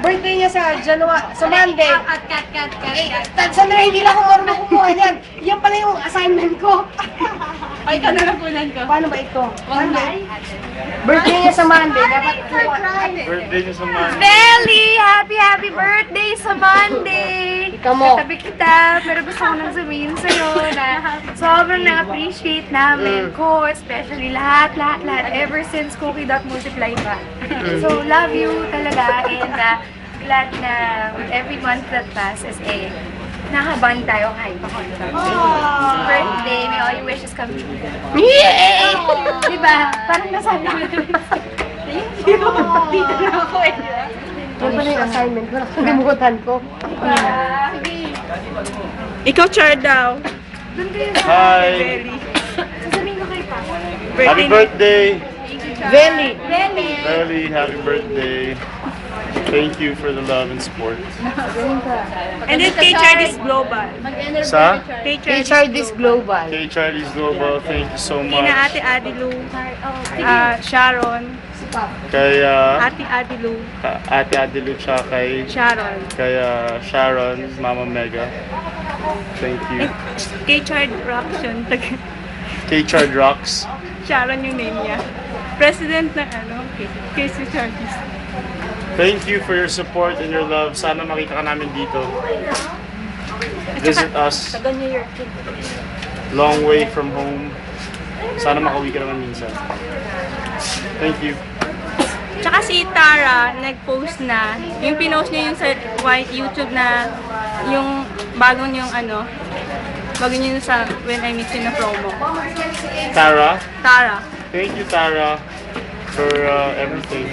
birthday niya sa sa Monday. Cut. Sandali, hindi lang ako marunong kumuha yan. Yan pala yung assignment ko. Ay, ka na napunan ko. Paano ba ito? Birthday niya sa Monday. Dapat Birthday niya sa Monday. Belly! Happy birthday sa Monday! Ikaw mo. Katabi kita, pero gusto ko nang sabihin sa'yo na sobrang na-appreciate namin ko, especially lahat, ever since Cookie Dot Multiply pa. So, love you talaga, and glad na with every month that passes, nakaban tayo kahit pa konti. Birthday, may all your wishes come true. Yeah! Diba? Parang nasabi ko. Thank you. Dito na ako eh. Yan pala yung assignment ko. Nakalimutan ko. Ikaw, Char daw. Doon kayo sa Hi! Belly. Sasabihin ko kay Papa. Happy birthday! Belly. Belly! Belly, happy birthday. Thank you for the love and support. And then kay Charlie's Global. Sa Kay HR Charlie's this global. kay Charlie's Global, thank you so Kina much. Ate Adilu, Sharon, Kay Ate Adilu, Ate Adilu, tsaka kay Sharon, Mama Mega. Thank you. kay Chard Roction, Kay Chard Rocks. Sharon yung name niya. President ng kay si Charlie's. Thank you for your support and your love. Sana makita ka namin dito. Visit us. Long way from home. Sana makauwi ka naman minsan. Thank you. Tsaka si Tara, nag-post na, yung pinost niya yung sa YouTube na, yung bagong yung bago niyo sa When I Meet You na promo. Tara. Tara. Thank you, Tara, for everything.